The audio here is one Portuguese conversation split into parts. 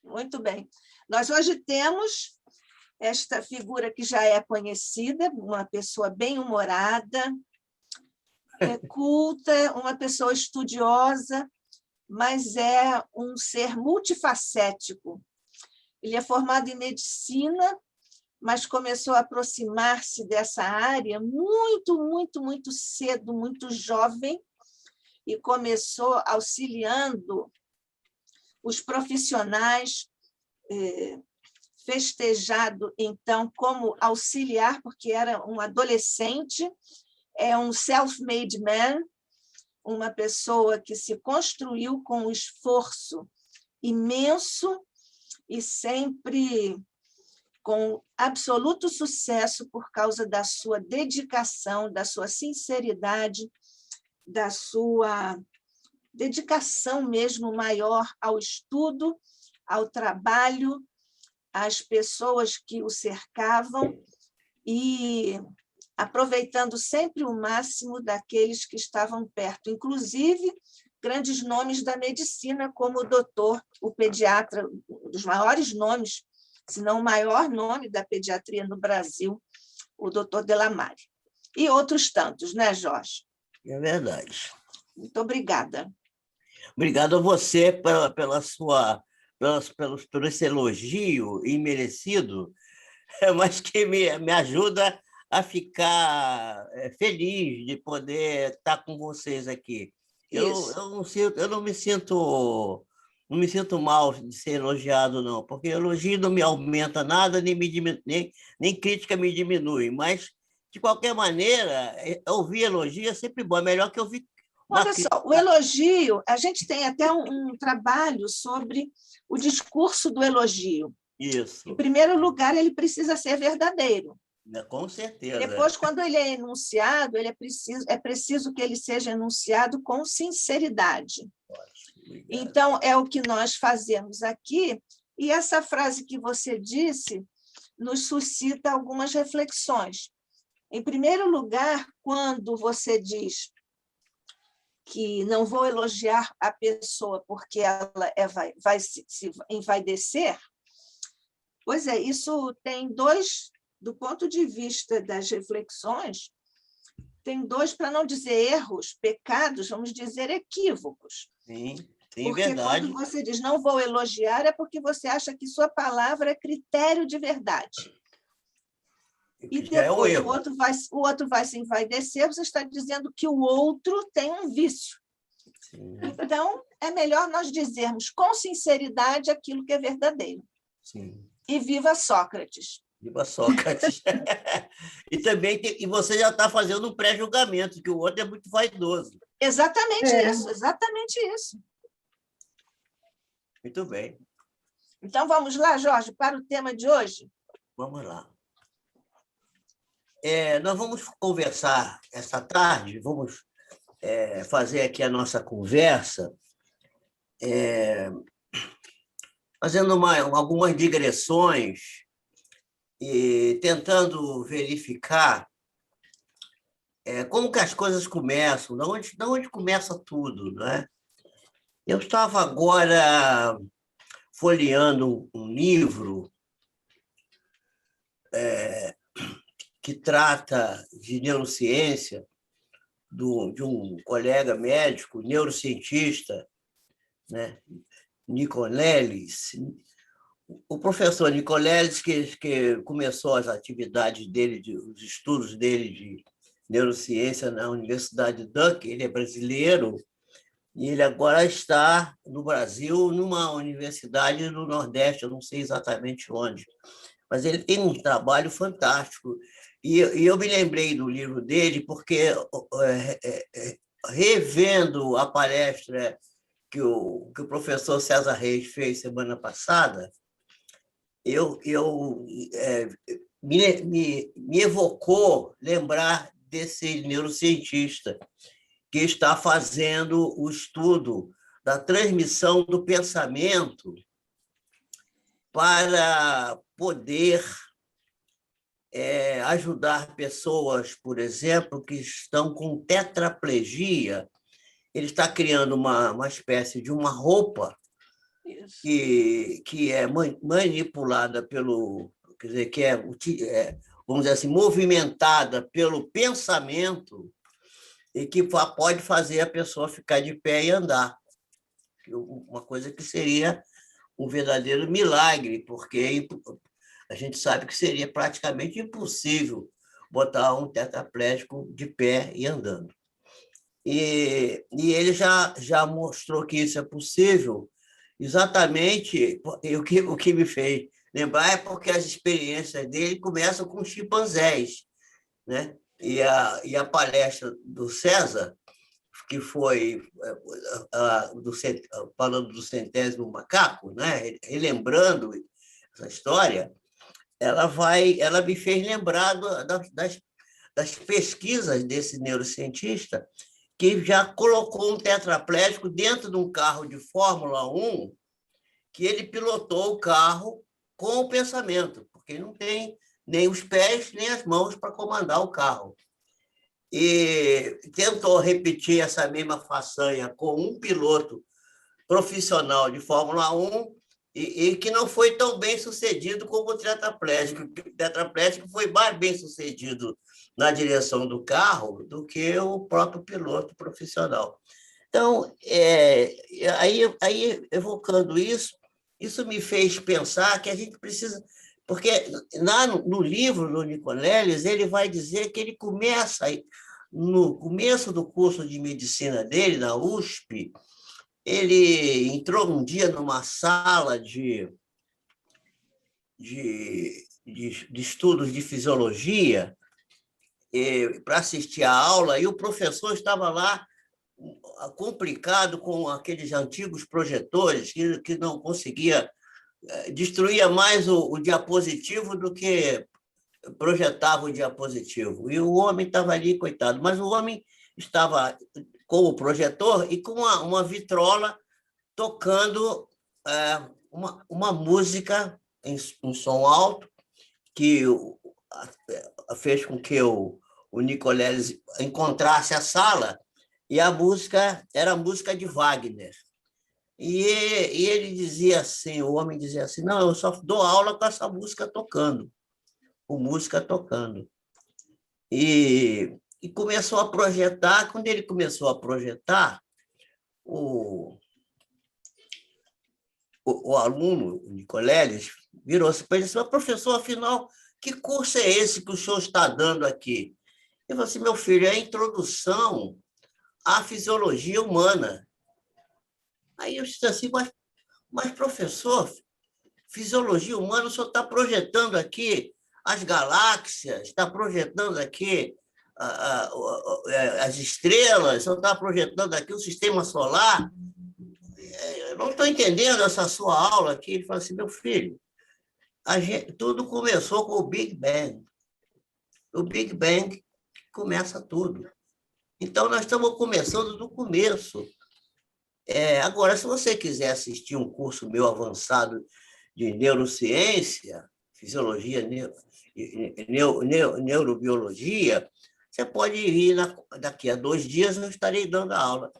Muito bem. Nós hoje temos esta figura que já é conhecida, uma pessoa bem-humorada, culta, uma pessoa estudiosa, mas é um ser multifacético. Ele é formado em medicina, mas começou a aproximar-se dessa área muito cedo, muito jovem, e começou auxiliando os profissionais, festejado, então, como auxiliar, porque era um adolescente, é um self-made man, uma pessoa que se construiu com um esforço imenso e sempre com absoluto sucesso por causa da sua dedicação, da sua sinceridade, da sua dedicação mesmo maior ao estudo, ao trabalho, às pessoas que o cercavam e aproveitando sempre o máximo daqueles que estavam perto, inclusive grandes nomes da medicina, como o doutor, o pediatra, um dos maiores nomes, se não o maior nome da pediatria no Brasil, o doutor Delamare. E outros tantos, né, Jorge? É verdade. Muito obrigada. Obrigado a você pelo esse elogio imerecido, mas que me ajuda a ficar feliz de poder estar com vocês aqui. Eu não me sinto mal de ser elogiado, não, porque elogio não me aumenta nada, nem crítica me diminui, mas, de qualquer maneira, ouvir elogio é sempre bom, é melhor que ouvir uma Olha crítica. só, o elogio, a gente tem até um trabalho sobre o discurso do elogio. Isso. Em primeiro lugar, ele precisa ser verdadeiro. Com certeza. Depois, quando ele é enunciado, é preciso que ele seja enunciado com sinceridade. Então, é o que nós fazemos aqui, e essa frase que você disse nos suscita algumas reflexões. Em primeiro lugar, quando você diz que não vou elogiar a pessoa porque ela vai se envaidecer, pois é, isso tem dois, do ponto de vista das reflexões, tem dois, para não dizer erros, pecados, vamos dizer equívocos. Sim, porque verdade. quando você diz não vou elogiar, é porque você acha que sua palavra é critério de verdade. E depois o outro vai se envaidecer, você está dizendo que o outro tem um vício. Sim. Então, é melhor nós dizermos com sinceridade aquilo que é verdadeiro. Sim. E viva Sócrates! Viva Sócrates! E você já está fazendo um pré-julgamento, que o outro é muito vaidoso. Exatamente isso, exatamente isso. Muito bem. Então, vamos lá, Jorge, para o tema de hoje? Vamos lá. Nós vamos conversar essa tarde, vamos fazer aqui a nossa conversa, fazendo algumas digressões e tentando verificar como que as coisas começam, de onde começa tudo, não é? Eu estava agora folheando um livro que trata de neurociência, de um colega médico, neurocientista, né? Nicoleles. O professor Nicoleles, que começou as atividades dele, os estudos dele de neurociência na Universidade de Duke, ele é brasileiro, e ele agora está no Brasil, numa universidade do Nordeste, eu não sei exatamente onde, mas ele tem um trabalho fantástico. E eu me lembrei do livro dele porque, revendo a palestra que o professor César Reis fez semana passada, me evocou lembrar desse neurocientista que está fazendo o estudo da transmissão do pensamento para poder ajudar pessoas, por exemplo, que estão com tetraplegia. Ele está criando uma espécie de uma roupa Isso. que é manipulada pelo, quer dizer, vamos dizer assim, movimentada pelo pensamento e que pode fazer a pessoa ficar de pé e andar. Uma coisa que seria um verdadeiro milagre, porque a gente sabe que seria praticamente impossível botar um tetraplégico de pé e andando. E ele já mostrou que isso é possível, exatamente o que me fez lembrar é porque as experiências dele começam com chimpanzés, né? E a palestra do César, que foi falando do centésimo macaco, né? Relembrando essa história, ela me fez lembrar das pesquisas desse neurocientista que já colocou um tetraplégico dentro de um carro de Fórmula 1, que ele pilotou o carro com o pensamento, porque não tem nem os pés nem as mãos para comandar o carro. E tentou repetir essa mesma façanha com um piloto profissional de Fórmula 1 e que não foi tão bem sucedido como o tetraplégico. O tetraplégico foi mais bem sucedido na direção do carro do que o próprio piloto profissional. Então, aí evocando isso me fez pensar que a gente precisa... Porque lá no livro do Nicoleles, ele vai dizer que ele começa, no começo do curso de medicina dele, na USP, ele entrou um dia numa sala de estudos de fisiologia para assistir à aula, e o professor estava lá complicado com aqueles antigos projetores que não conseguia, destruía mais o diapositivo do que projetava o diapositivo. E o homem estava ali, coitado, mas o homem estava com o projetor e com uma vitrola tocando uma música em som alto, que fez com que o Nicoleles encontrasse a sala, e a música era a música de Wagner. E ele dizia assim, o homem dizia assim, não, eu só dou aula com essa música tocando, com música tocando. E começou a projetar, quando ele começou a projetar, o aluno, o Nicoleles, virou-se para ele e disse, professor, afinal, que curso é esse que o senhor está dando aqui? Ele falou assim, meu filho, é a introdução à fisiologia humana. Aí eu disse assim, mas professor, fisiologia humana, o senhor está projetando aqui as galáxias, está projetando aqui as estrelas, o senhor está projetando aqui o sistema solar. Eu não estou entendendo essa sua aula aqui. Ele falou assim, meu filho, tudo começou com o Big Bang. O Big Bang começa tudo. Então, nós estamos começando do começo. Agora, se você quiser assistir um curso meu avançado de neurociência, fisiologia, neurobiologia, você pode ir daqui a 2 dias, eu estarei dando a aula.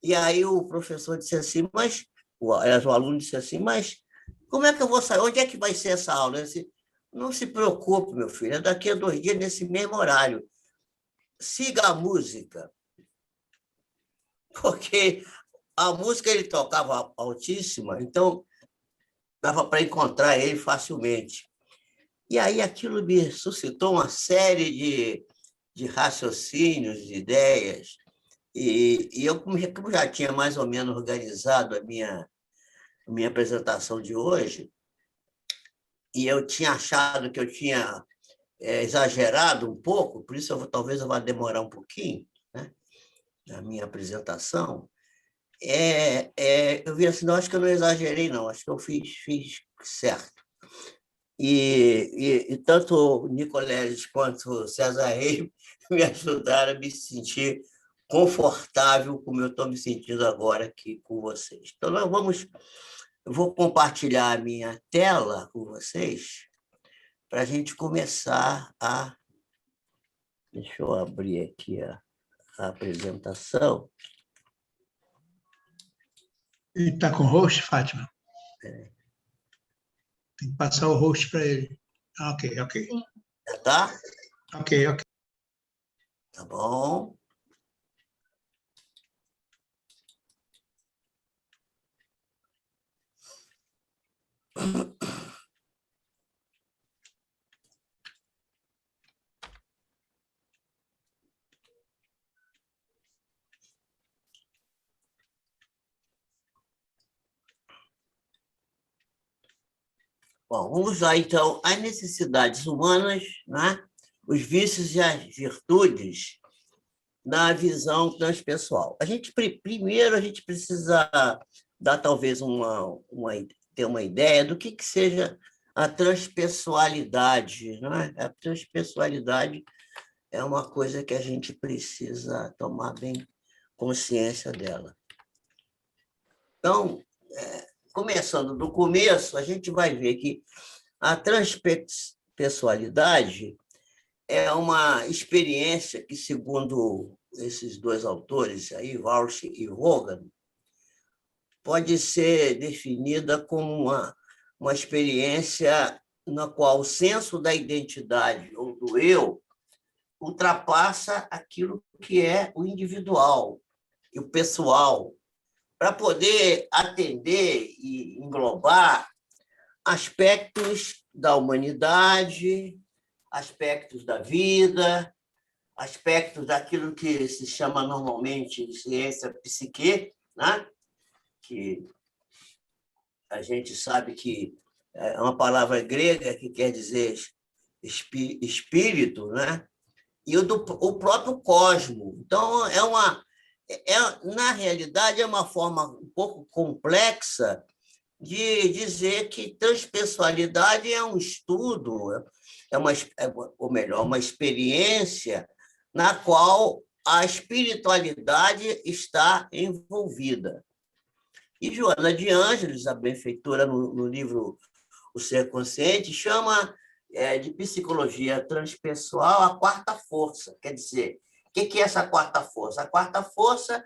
E aí o professor disse assim, o aluno disse assim, mas como é que eu vou sair? Onde é que vai ser essa aula? Eu disse, não se preocupe, meu filho, é daqui a 2 dias, nesse mesmo horário. Siga a música. Porque a música ele tocava altíssima, então dava para encontrar ele facilmente. E aí aquilo me suscitou uma série de raciocínios, de ideias, e eu, como já tinha mais ou menos organizado a minha apresentação de hoje, e eu tinha achado que eu tinha exagerado um pouco, por isso talvez eu vá demorar um pouquinho, né, na minha apresentação, eu vi assim, não, acho que eu não exagerei, não, acho que eu fiz certo. E tanto o Nicoleles quanto o César Reis me ajudaram a me sentir confortável como eu estou me sentindo agora aqui com vocês. Então, eu vou compartilhar a minha tela com vocês para a gente começar a... Deixa eu abrir aqui a apresentação. E está com o host, Fátima? Tem que passar o host para ele. Ok, ok. Já tá? Ok, ok. Tá bom. Bom, vamos lá, então, as necessidades humanas, né? Os vícios e as virtudes na visão transpessoal. Primeiro, a gente precisa dar, talvez, ter uma ideia do que seja a transpessoalidade, né? A transpessoalidade é uma coisa que a gente precisa tomar bem consciência dela. Então, começando do começo, a gente vai ver que a transpessoalidade é uma experiência que, segundo esses dois autores, aí, Walsh e Hogan, pode ser definida como uma experiência na qual o senso da identidade ou do eu ultrapassa aquilo que é o individual e o pessoal, para poder atender e englobar aspectos da humanidade, aspectos da vida, aspectos daquilo que se chama normalmente de ciência psique, né? Que a gente sabe que é uma palavra grega que quer dizer espírito, né? E o próprio cosmo. Então, na realidade, é uma forma um pouco complexa de dizer que transpessoalidade é um estudo, ou melhor, uma experiência na qual a espiritualidade está envolvida. E Joana de Ângeles, a benfeitora, no livro O Ser Consciente, chama de psicologia transpessoal a quarta força. Quer dizer, o que é essa quarta força? A quarta força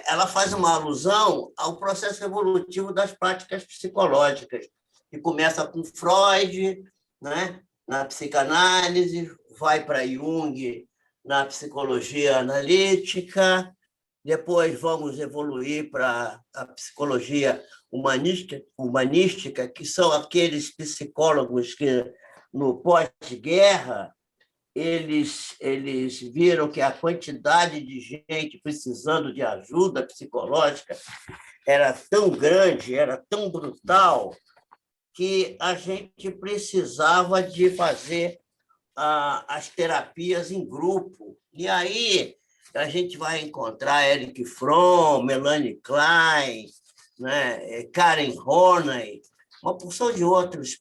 ela faz uma alusão ao processo evolutivo das práticas psicológicas, que começa com Freud, né, na psicanálise, vai para Jung na psicologia analítica, depois vamos evoluir para a psicologia humanística, que são aqueles psicólogos que, no pós-guerra, eles viram que a quantidade de gente precisando de ajuda psicológica era tão grande, era tão brutal, que a gente precisava de fazer as terapias em grupo. E aí a gente vai encontrar Erich Fromm, Melanie Klein, né, Karen Horney, uma porção de outros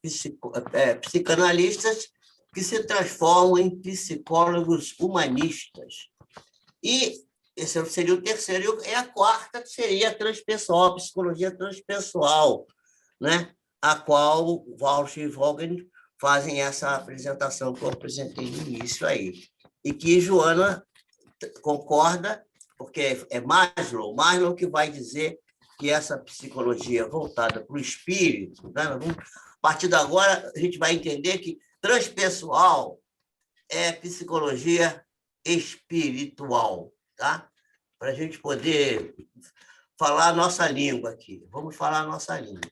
psicanalistas que se transformam em psicólogos humanistas. E esse seria o terceiro, e a quarta seria a transpessoal, a psicologia transpessoal, né? A qual Walsh e Vaughan fazem essa apresentação que eu apresentei no início aí. E que Joana concorda, porque é Maslow que vai dizer que essa psicologia voltada para o espírito, né? A partir de agora, a gente vai entender que transpessoal é psicologia espiritual, tá? Para a gente poder falar a nossa língua aqui. Vamos falar a nossa língua.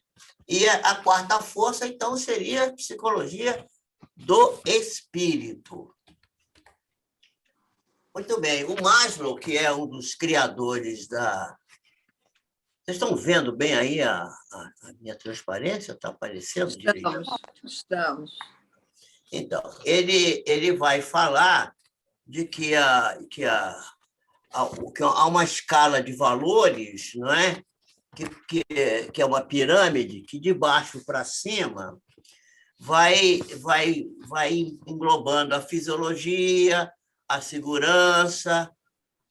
E a quarta força, então, seria a psicologia do espírito. Muito bem. O Maslow, que é um dos criadores da... Vocês estão vendo bem aí a minha transparência? Está aparecendo direito? Estamos. Então, ele vai falar de que há uma escala de valores, não é? Que é uma pirâmide, que de baixo para cima vai englobando a fisiologia, a segurança,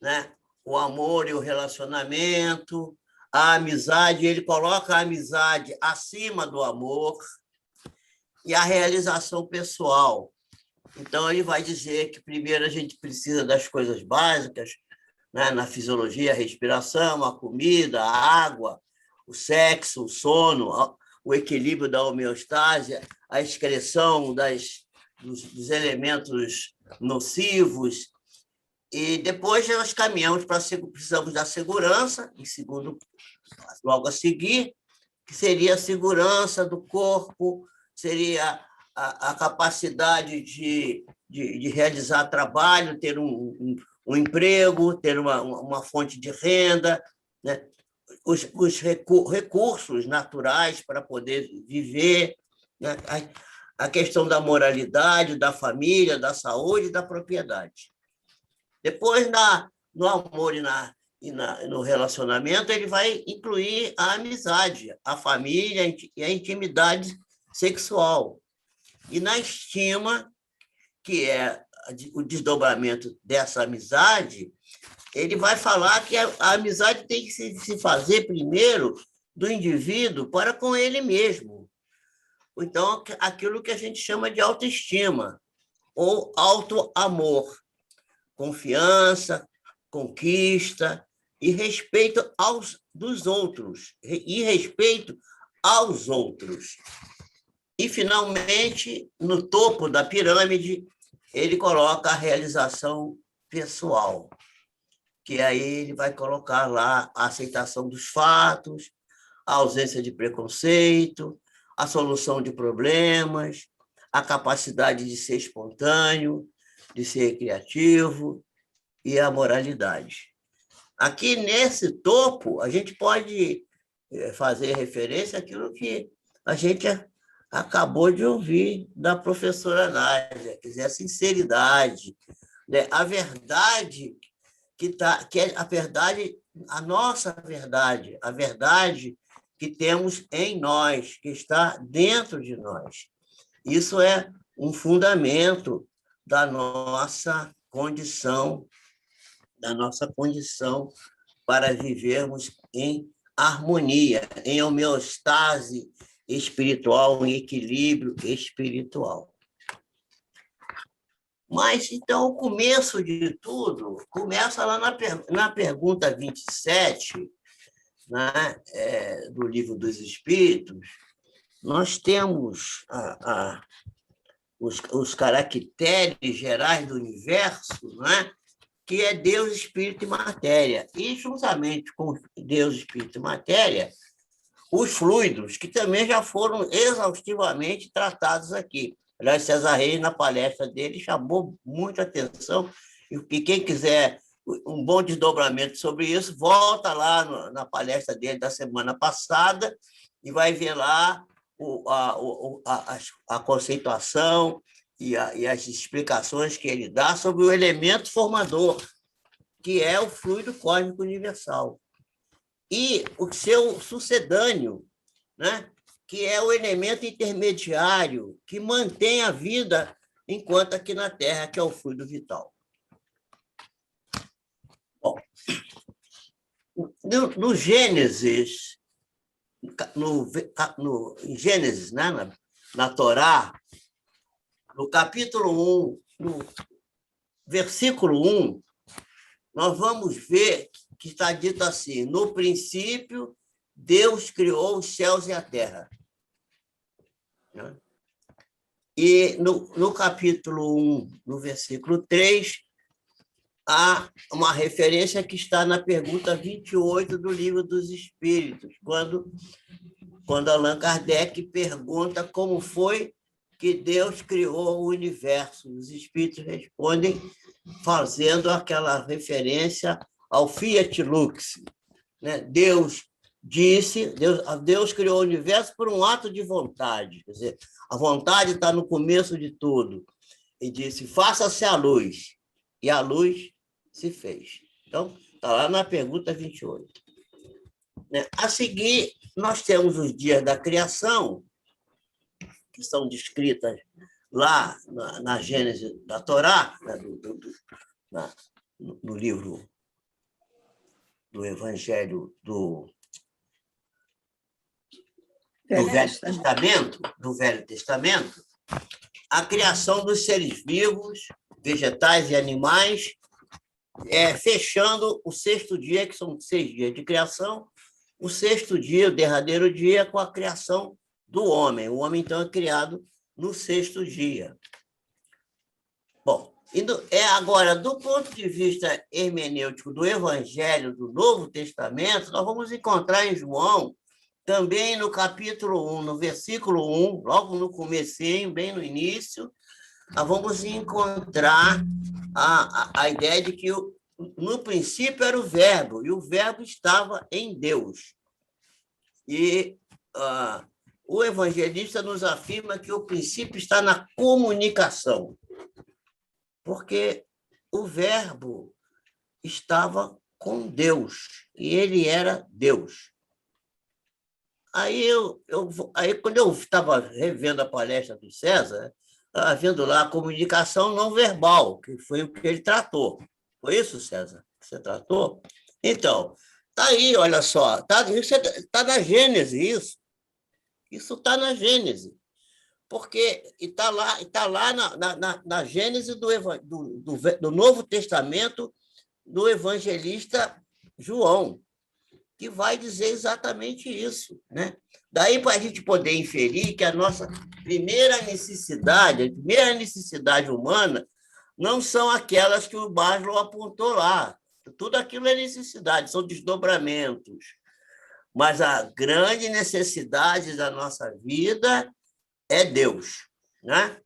né? O amor e o relacionamento, a amizade. Ele coloca a amizade acima do amor e a realização pessoal. Então, ele vai dizer que, primeiro, a gente precisa das coisas básicas, né? Na fisiologia, a respiração, a comida, a água, o sexo, o sono, o equilíbrio da homeostase, a excreção dos elementos nocivos. E depois nós caminhamos precisamos da segurança, em segundo, logo a seguir, que seria a segurança do corpo, seria a capacidade de realizar trabalho, ter um emprego, ter uma fonte de renda, né? Os recursos naturais para poder viver, né? A questão da moralidade, da família, da saúde e da propriedade. Depois, no amor e no relacionamento, ele vai incluir a amizade, a família e a intimidade sexual. E na estima, que é o desdobramento dessa amizade, ele vai falar que a amizade tem que se fazer primeiro do indivíduo para com ele mesmo. Então, aquilo que a gente chama de autoestima ou autoamor. Confiança, conquista e respeito dos outros, e respeito aos outros. E, finalmente, no topo da pirâmide, ele coloca a realização pessoal, que aí ele vai colocar lá a aceitação dos fatos, a ausência de preconceito, a solução de problemas, a capacidade de ser espontâneo, de ser criativo e a moralidade. Aqui, nesse topo, a gente pode fazer referência àquilo que a gente acabou de ouvir da professora Nádia, quer dizer, a sinceridade, né? A verdade que é a verdade, a nossa verdade, a verdade que temos em nós, que está dentro de nós. Isso é um fundamento da nossa condição para vivermos em harmonia, em homeostase espiritual, em equilíbrio espiritual. Mas, então, o começo de tudo começa lá na pergunta 27, né, do Livro dos Espíritos. Nós temos os caracteres gerais do universo, né, que é Deus, Espírito e Matéria. E, juntamente com Deus, Espírito e Matéria, os fluidos, que também já foram exaustivamente tratados aqui. Aliás, César Reis, na palestra dele, chamou muita atenção, e quem quiser um bom desdobramento sobre isso, volta lá na palestra dele da semana passada e vai ver lá a conceituação e as explicações que ele dá sobre o elemento formador, que é o fluido cósmico universal. E o seu sucedâneo, né, que é o elemento intermediário que mantém a vida enquanto aqui na Terra, que é o fluido vital. Bom, no Gênesis, em Gênesis, né, na Torá, no capítulo 1, no versículo 1, nós vamos ver que está dito assim: no princípio, Deus criou os céus e a terra. E no capítulo 1, no versículo 3, há uma referência que está na pergunta 28 do Livro dos Espíritos, quando Allan Kardec pergunta como foi que Deus criou o universo. Os Espíritos respondem fazendo aquela referência ao Fiat Lux, né? Deus criou o universo por um ato de vontade, quer dizer, a vontade está no começo de tudo, e disse: faça-se a luz, e a luz se fez. Então, está lá na pergunta 28. A seguir, nós temos os dias da criação, que são descritas lá na Gênese da Torá, né, no livro do Evangelho do Velho Testamento, a criação dos seres vivos, vegetais e animais, fechando o sexto dia, que são 6 dias de criação, o sexto dia, o derradeiro dia, com a criação do homem. O homem, então, é criado no sexto dia. Bom, agora, do ponto de vista hermenêutico do Evangelho do Novo Testamento, nós vamos encontrar em João, também no capítulo 1, no versículo 1, logo no comecinho, bem no início, nós vamos encontrar a ideia de que no princípio era o Verbo, e o Verbo estava em Deus. E o evangelista nos afirma que o princípio está na comunicação, porque o Verbo estava com Deus, e ele era Deus. Aí, quando eu estava revendo a palestra do César, estava vendo lá a comunicação não verbal, que foi o que ele tratou. Foi isso, César, que você tratou? Então, está aí, olha só, está na Gênese isso. Isso está na Gênese. Porque está lá na Gênese do Novo Testamento, do evangelista João, que vai dizer exatamente isso, né? Daí, para a gente poder inferir que a nossa primeira necessidade humana, não são aquelas que o Maslow apontou lá. Tudo aquilo é necessidade, são desdobramentos. Mas a grande necessidade da nossa vida é Deus, né?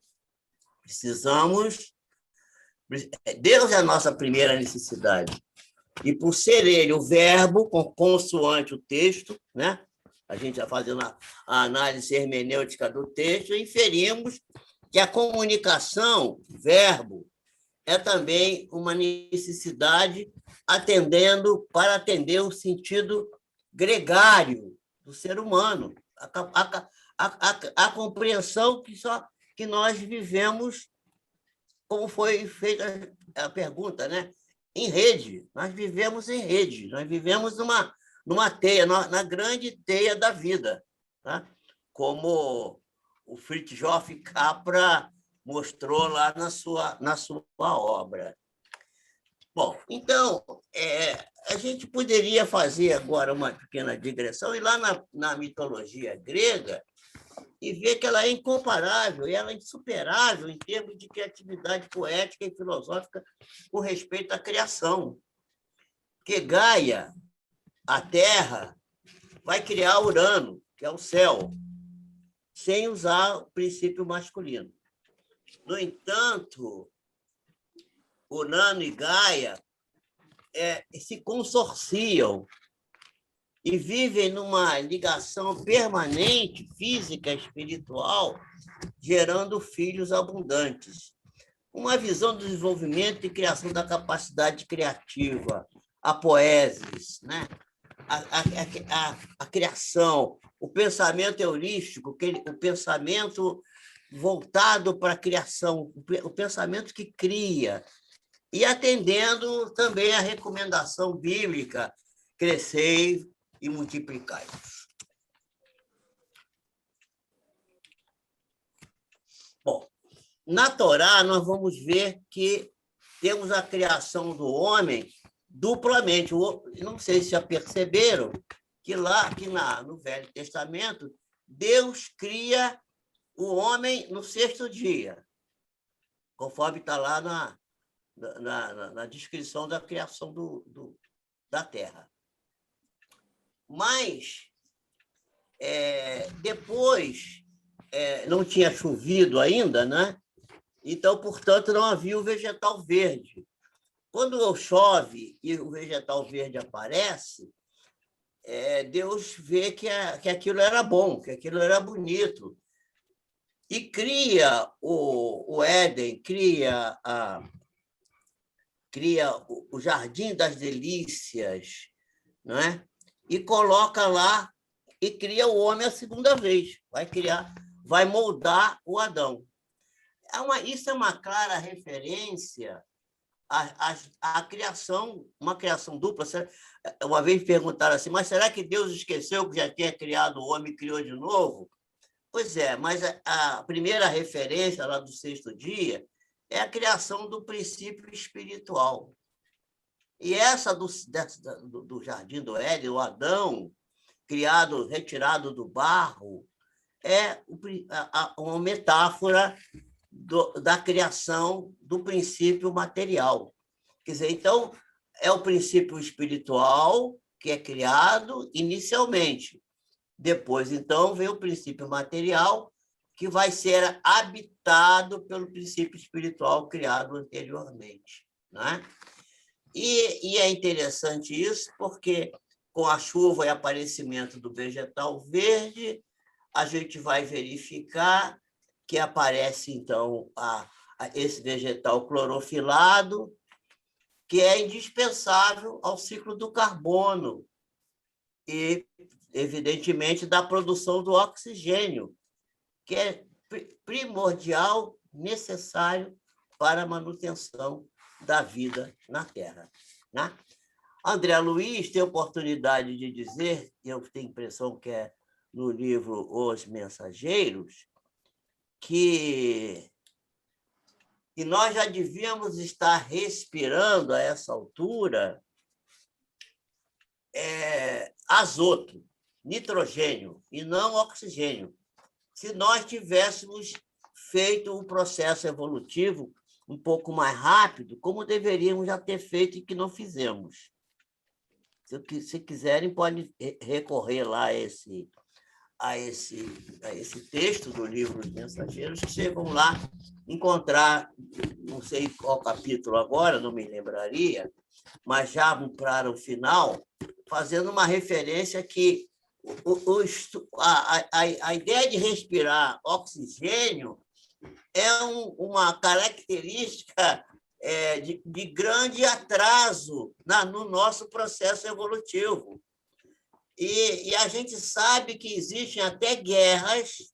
Deus é a nossa primeira necessidade. E por ser ele o verbo, consoante o texto, né? A gente já fazendo a análise hermenêutica do texto, inferimos que a comunicação, verbo, é também uma necessidade para atender o sentido gregário do ser humano, a compreensão que nós vivemos, como foi feita a pergunta, né? Em rede, nós vivemos em rede, nós vivemos numa teia, na grande teia da vida, tá? Como o Fritjof Capra mostrou lá na sua obra. Bom, então, a gente poderia fazer agora uma pequena digressão e lá na mitologia grega e ver que ela é incomparável, e ela é insuperável em termos de criatividade poética e filosófica com respeito à criação. Porque Gaia, a Terra, vai criar Urano, que é o céu, sem usar o princípio masculino. No entanto, Urano e Gaia se consorciam e vivem numa ligação permanente, física, espiritual, gerando filhos abundantes. Uma visão do desenvolvimento e criação da capacidade criativa, a poesis, né? a criação, o pensamento heurístico, o pensamento voltado para a criação, o pensamento que cria, e atendendo também à recomendação bíblica, crescei e multiplicai-vos. Bom, na Torá, nós vamos ver que temos a criação do homem duplamente. Não sei se já perceberam que no Velho Testamento, Deus cria o homem no sexto dia, conforme está lá na descrição da criação da Terra. Mas, depois, não tinha chovido ainda, né? Então, portanto, não havia o vegetal verde. Quando chove e o vegetal verde aparece, Deus vê que aquilo era bom, que aquilo era bonito, e cria o Éden, cria o Jardim das Delícias, não é? E coloca lá e cria o homem a segunda vez. Vai moldar o Adão. Isso é uma clara referência à criação, uma criação dupla. Uma vez perguntaram assim, mas será que Deus esqueceu que já tinha criado o homem e criou de novo? Pois é, mas a primeira referência lá do sexto dia é a criação do princípio espiritual. E essa do Jardim do Éden, o Adão, criado, retirado do barro, é uma metáfora da criação do princípio material. Quer dizer, então, é o princípio espiritual que é criado inicialmente. Depois, então, vem o princípio material, que vai ser habitado pelo princípio espiritual criado anteriormente. Né? E é interessante isso, porque com a chuva e aparecimento do vegetal verde, a gente vai verificar que aparece, então, esse vegetal clorofilado, que é indispensável ao ciclo do carbono e, evidentemente, da produção do oxigênio, que é primordial, necessário para a manutenção da vida na Terra. Né? André Luiz tem a oportunidade de dizer, eu tenho a impressão que é no livro Os Mensageiros, que nós já devíamos estar respirando a essa altura azoto, nitrogênio, e não oxigênio. Se nós tivéssemos feito o processo evolutivo um pouco mais rápido, como deveríamos já ter feito e que não fizemos. Se quiserem, podem recorrer lá a esse texto do livro Os Mensageiros, que vocês vão lá encontrar, não sei qual capítulo agora, não me lembraria, mas já para o final, fazendo uma referência que a ideia de respirar oxigênio é uma característica de grande atraso no nosso processo evolutivo. E a gente sabe que existem até guerras,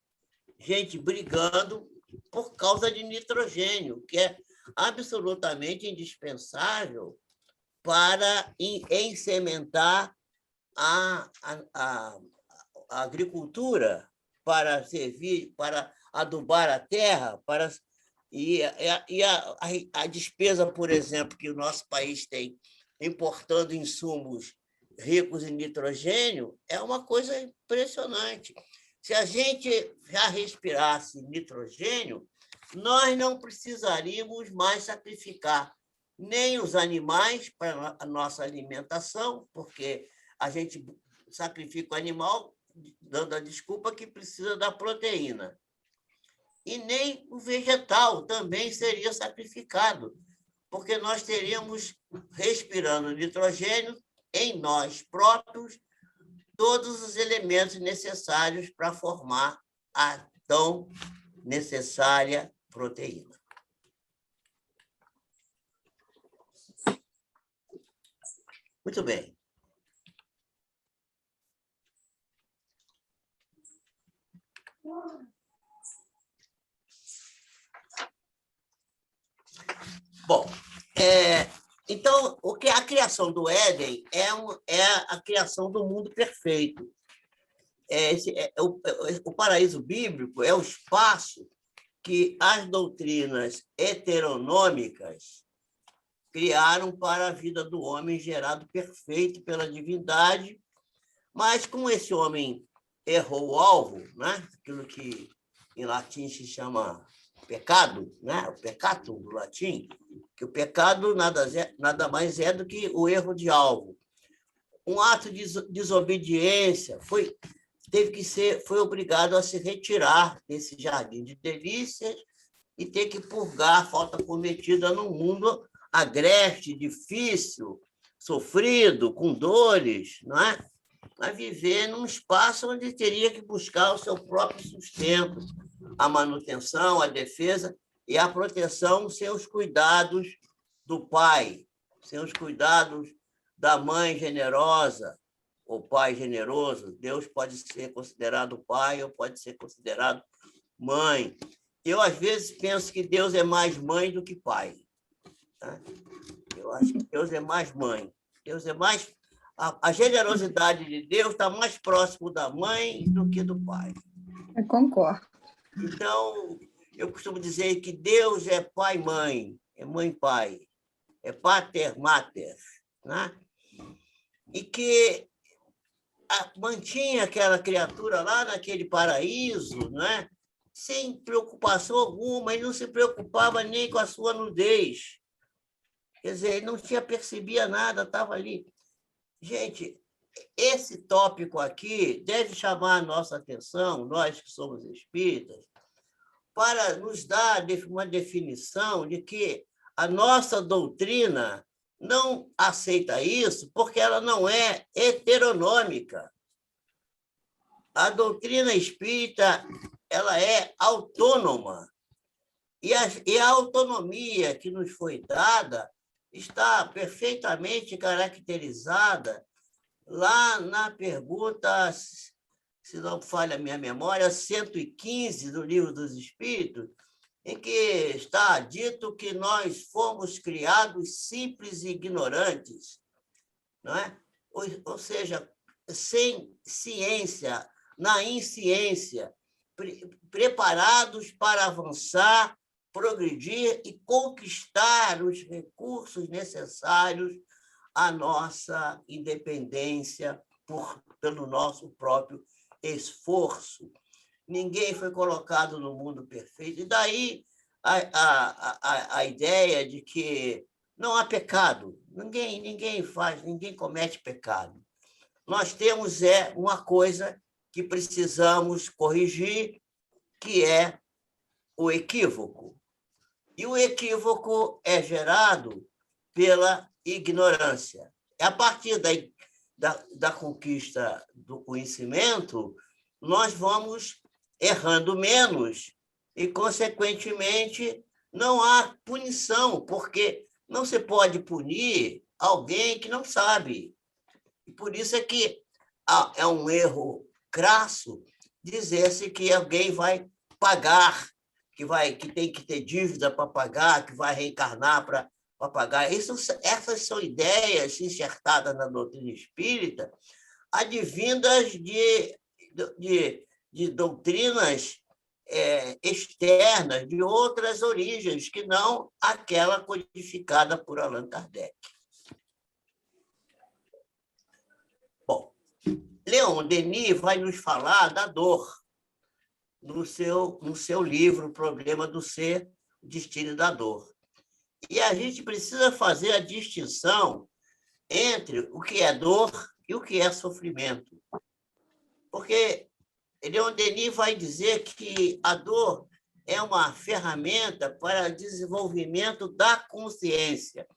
gente brigando por causa de nitrogênio, que é absolutamente indispensável para insementar a agricultura, para servir, para adubar a terra, e a despesa, por exemplo, que o nosso país tem importando insumos ricos em nitrogênio, é uma coisa impressionante. Se a gente já respirasse nitrogênio, nós não precisaríamos mais sacrificar nem os animais para a nossa alimentação, porque a gente sacrifica o animal dando a desculpa que precisa da proteína. E nem o vegetal também seria sacrificado, porque nós teríamos, respirando nitrogênio, em nós próprios, todos os elementos necessários para formar a tão necessária proteína. Muito bem. Bom, então, o que a criação do Éden é a criação do mundo perfeito. O paraíso bíblico é o espaço que as doutrinas heteronômicas criaram para a vida do homem gerado perfeito pela divindade, mas como esse homem errou o alvo, né? Aquilo que em latim se chama pecado, né? O peccato do latim, que o pecado nada mais é do que o erro de alvo. Um ato de desobediência, foi obrigado a se retirar desse jardim de delícias e ter que purgar a falta cometida num mundo agreste, difícil, sofrido, com dores, não é? A viver num espaço onde teria que buscar o seu próprio sustento, a manutenção, a defesa e a proteção sem os cuidados do pai, sem os cuidados da mãe generosa, ou pai generoso. Deus pode ser considerado pai ou pode ser considerado mãe. Eu, às vezes, penso que Deus é mais mãe do que pai. Tá? Eu acho que Deus é mais mãe. Deus é mais... A generosidade de Deus está mais próximo da mãe do que do pai. Eu concordo. Então, eu costumo dizer que Deus é pai-mãe, é mãe-pai, é pater-mater, né? E que mantinha aquela criatura lá naquele paraíso, né? Sem preocupação alguma, ele não se preocupava nem com a sua nudez. Quer dizer, ele não percebia nada, estava ali. Gente, esse tópico aqui deve chamar a nossa atenção, nós que somos espíritas, para nos dar uma definição de que a nossa doutrina não aceita isso porque ela não é heteronômica. A doutrina espírita ela é autônoma. E a autonomia que nos foi dada está perfeitamente caracterizada lá na pergunta, se não falha a minha memória, 115 do Livro dos Espíritos, em que está dito que nós fomos criados simples e ignorantes, não é? Ou seja, sem ciência, na insciência, preparados para avançar, progredir e conquistar os recursos necessários à nossa independência pelo nosso próprio esforço. Ninguém foi colocado no mundo perfeito. E daí a ideia de que não há pecado. Ninguém comete pecado. Nós temos uma coisa que precisamos corrigir, que é o equívoco. E o equívoco é gerado pela ignorância. A partir da conquista do conhecimento, nós vamos errando menos e, consequentemente, não há punição, porque não se pode punir alguém que não sabe. E por isso é que é um erro crasso dizer-se que alguém vai pagar, que tem que ter dívida para pagar, que vai reencarnar para pagar. Essas são ideias enxertadas na doutrina espírita, advindas de doutrinas externas, de outras origens, que não aquela codificada por Allan Kardec. Bom, Leon Denis vai nos falar da dor no seu livro, O Problema do Ser, o Destino da Dor. E a gente precisa fazer a distinção entre o que é dor e o que é sofrimento. Porque Leon Denis vai dizer que a dor é uma ferramenta para o desenvolvimento da consciência.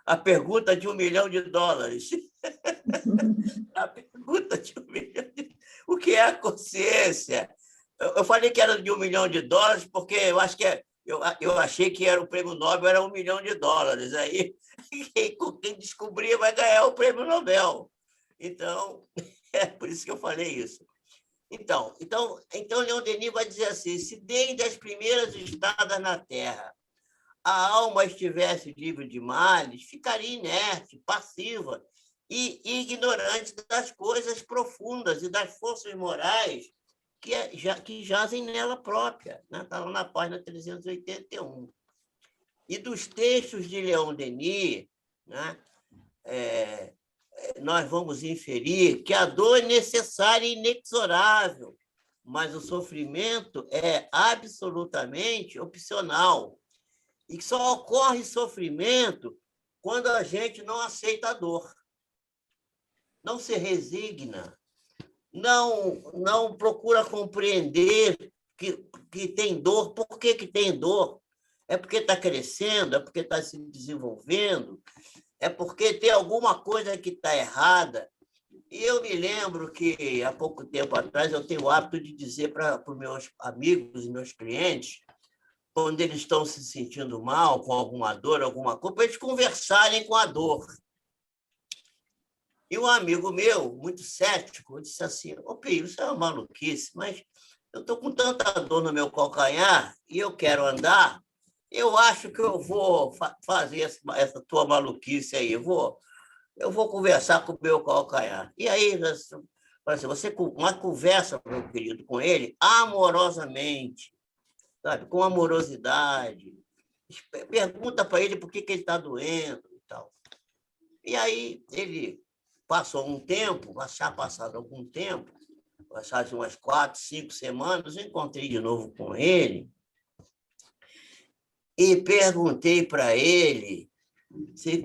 A pergunta de $1 milhão. A pergunta de $1 milhão. O que é a consciência? Eu falei que era de $1 milhão porque eu acho que eu achei que o prêmio Nobel era $1 milhão. Aí quem descobrir vai ganhar o prêmio Nobel. Então, é por isso que eu falei isso. Então Leon Denis vai dizer assim: se desde as primeiras estadas na Terra a alma estivesse livre de males, ficaria inerte, passiva e ignorante das coisas profundas e das forças morais que jazem nela própria. Está lá na página 381. E dos textos de Leon Denis, né, nós vamos inferir que a dor é necessária e inexorável, mas o sofrimento é absolutamente opcional. E que só ocorre sofrimento quando a gente não aceita a dor, não se resigna, não procura compreender que tem dor. Por que tem dor? É porque está crescendo, é porque está se desenvolvendo, é porque tem alguma coisa que está errada. E eu me lembro que, há pouco tempo atrás, eu tenho o hábito de dizer para os meus amigos e meus clientes, quando eles estão se sentindo mal, com alguma dor, alguma coisa, para eles conversarem com a dor. E um amigo meu, muito cético, disse assim: "Ô, Pio, isso é uma maluquice, mas eu estou com tanta dor no meu calcanhar e eu quero andar, eu acho que eu vou fazer essa tua maluquice aí, eu vou conversar com o meu calcanhar." E aí, uma conversa, meu querido, com ele, amorosamente, sabe? Com amorosidade. Pergunta para ele por que ele está doendo e tal. E aí ele passou um tempo, já passado algum tempo, passadas umas 4, 5 semanas, eu encontrei de novo com ele e perguntei para ele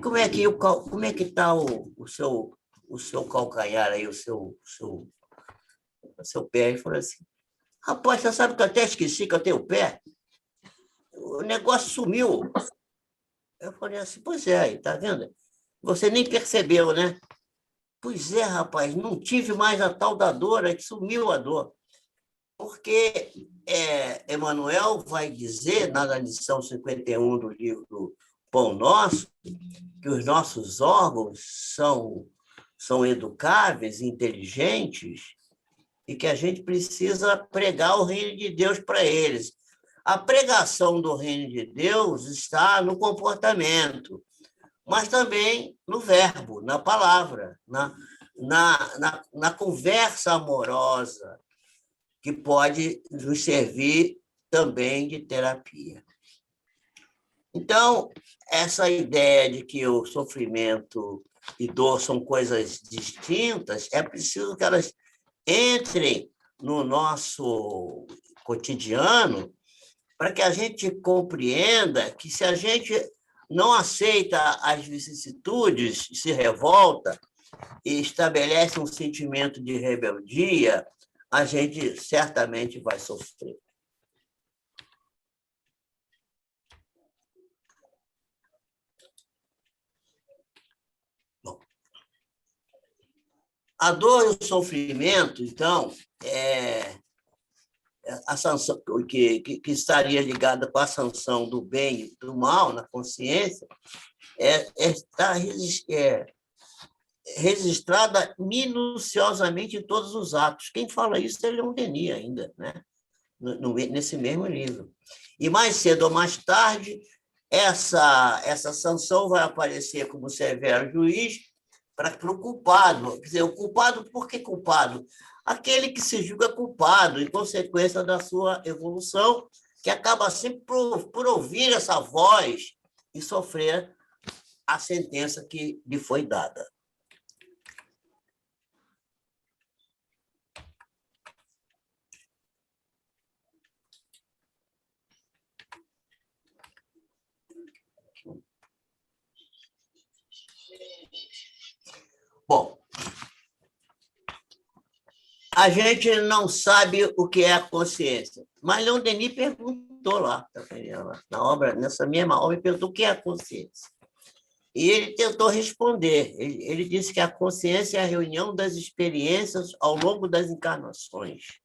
como é que está o seu calcanhar aí, o seu pé. Ele falou assim, rapaz, você sabe que eu até esqueci que eu tenho pé? O negócio sumiu. Eu falei assim, pois é, tá vendo? Você nem percebeu, né? Pois é, rapaz, não tive mais a tal da dor, aí sumiu a dor. Porque Emmanuel vai dizer, na lição 51 do livro do Pão Nosso, que os nossos órgãos são educáveis, inteligentes, e que a gente precisa pregar o reino de Deus para eles. A pregação do reino de Deus está no comportamento, mas também no verbo, na palavra, na conversa amorosa, que pode nos servir também de terapia. Então, essa ideia de que o sofrimento e dor são coisas distintas, é preciso que elas entrem no nosso cotidiano para que a gente compreenda que, se a gente não aceita as vicissitudes, se revolta e estabelece um sentimento de rebeldia, a gente certamente vai sofrer. Bom, a dor e o sofrimento, então, a sanção que estaria ligada com a sanção do bem e do mal na consciência, está registrada minuciosamente em todos os atos. Quem fala isso é Leon Denis ainda, né? Nesse mesmo livro. E mais cedo ou mais tarde, essa sanção vai aparecer como severo juiz para o culpado. Quer dizer, o culpado, por que culpado? Aquele que se julga culpado, em consequência da sua evolução, que acaba sempre por ouvir essa voz e sofrer a sentença que lhe foi dada. Bom, a gente não sabe o que é a consciência, mas Leon Denis perguntou lá, nessa mesma obra, ele perguntou o que é a consciência. E ele tentou responder. Ele disse que a consciência é a reunião das experiências ao longo das encarnações.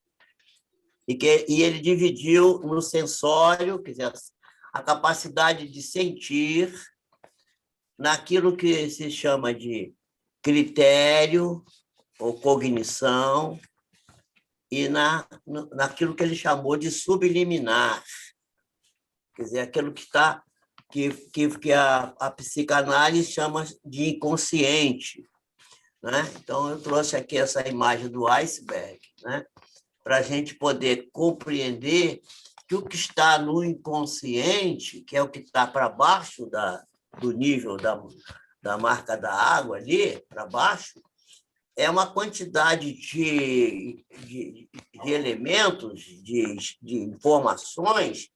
E ele dividiu no sensório, quer dizer, a capacidade de sentir, naquilo que se chama de critério ou cognição, e naquilo que ele chamou de subliminar, quer dizer, aquilo que a psicanálise chama de inconsciente, né? Então, eu trouxe aqui essa imagem do iceberg, né? Para a gente poder compreender que o que está no inconsciente, que é o que está para baixo do nível da marca da água ali, para baixo, é uma quantidade de elementos, de informações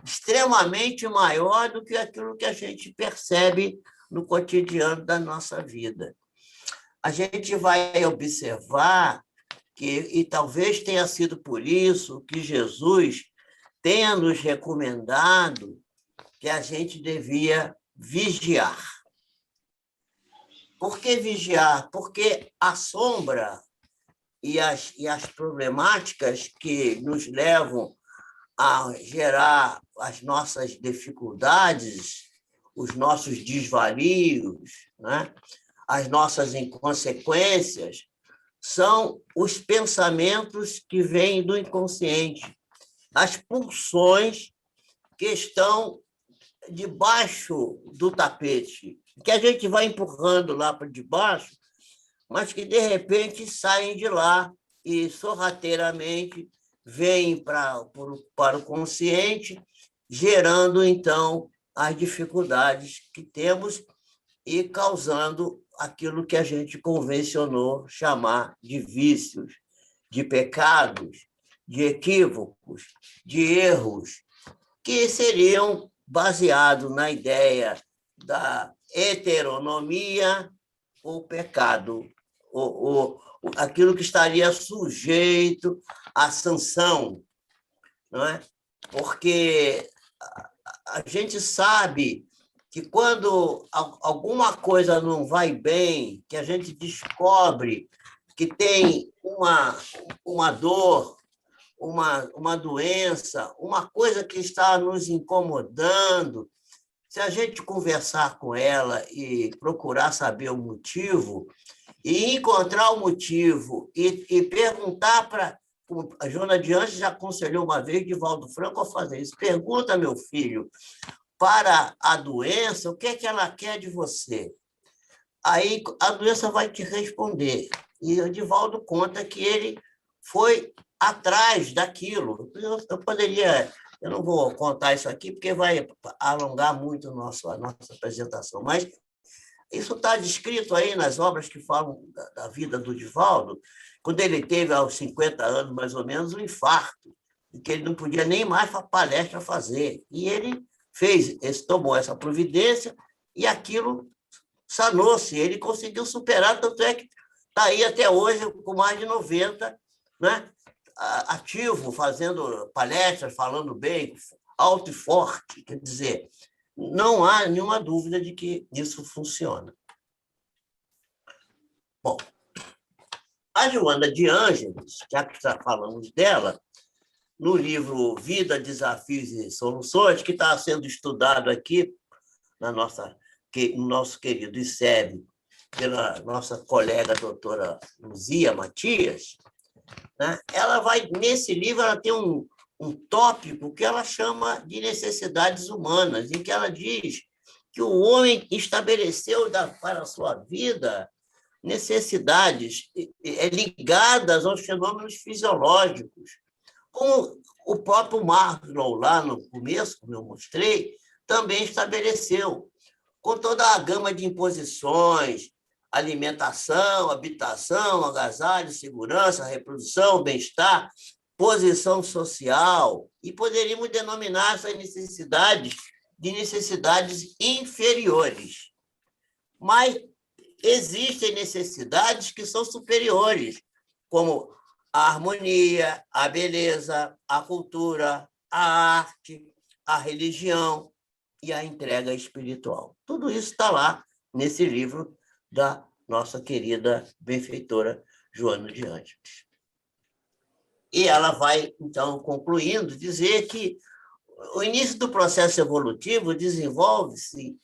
extremamente maior do que aquilo que a gente percebe no cotidiano da nossa vida. A gente vai observar e talvez tenha sido por isso que Jesus tenha nos recomendado que a gente devia vigiar. Por que vigiar? Porque a sombra e as problemáticas que nos levam a gerar as nossas dificuldades, os nossos desvarios, né? As nossas inconsequências, são os pensamentos que vêm do inconsciente, as pulsões que estão debaixo do tapete, que a gente vai empurrando lá para debaixo, mas que, de repente, saem de lá e, sorrateiramente, vêm para o consciente, gerando, então, as dificuldades que temos e causando aquilo que a gente convencionou chamar de vícios, de pecados, de equívocos, de erros, que seriam baseados na ideia da heteronomia ou pecado, aquilo que estaria sujeito à sanção, não é? Porque a gente sabe que quando alguma coisa não vai bem, que a gente descobre que tem uma dor, uma doença, uma coisa que está nos incomodando, se a gente conversar com ela e procurar saber o motivo, e encontrar o motivo, e perguntar para... A Joana de Anjos já aconselhou uma vez Divaldo Franco a fazer isso. Pergunta, meu filho, para a doença, o que é que ela quer de você? Aí a doença vai te responder. E o Divaldo conta que ele foi atrás daquilo. Eu não vou contar isso aqui, porque vai alongar muito a nossa apresentação, mas isso está descrito aí nas obras que falam da vida do Divaldo, quando ele teve, aos 50 anos, mais ou menos, um infarto, que ele não podia nem mais palestra fazer. E ele tomou essa providência e aquilo sanou-se. Ele conseguiu superar, tanto é que está aí até hoje, com mais de 90, né? Ativo, fazendo palestras, falando bem, alto e forte. Quer dizer, não há nenhuma dúvida de que isso funciona. Bom, a Joana de Ângeles, já que falamos dela, no livro Vida, Desafios e Soluções, que está sendo estudado aqui no nosso querido ICEB, pela nossa colega doutora Luzia Matias, né? Nesse livro, ela tem um tópico que ela chama de necessidades humanas, em que ela diz que o homem estabeleceu para a sua vida necessidades ligadas aos fenômenos fisiológicos. Como o próprio Maslow, lá no começo, como eu mostrei, também estabeleceu, com toda a gama de imposições, alimentação, habitação, agasalho, segurança, reprodução, bem-estar, posição social, e poderíamos denominar essas necessidades de necessidades inferiores. Mas existem necessidades que são superiores, como a harmonia, a beleza, a cultura, a arte, a religião e a entrega espiritual. Tudo isso está lá nesse livro da nossa querida benfeitora Joana de Ângeles. E ela vai, então, concluindo, dizer que o início do processo evolutivo desenvolve-se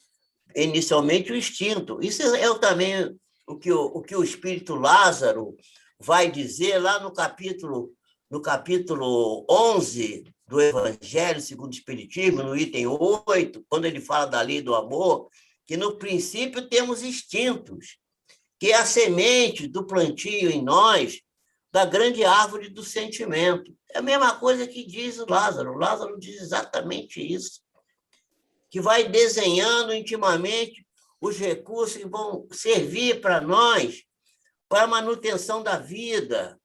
inicialmente o instinto. Isso é também o que o espírito Lázaro vai dizer lá no capítulo 11 do Evangelho segundo o Espiritismo, no item 8, quando ele fala da lei do amor, que no princípio temos instintos, que é a semente do plantio em nós da grande árvore do sentimento. É a mesma coisa que diz o Lázaro. O Lázaro diz exatamente isso, que vai desenhando intimamente os recursos que vão servir para nós, para a manutenção da vida,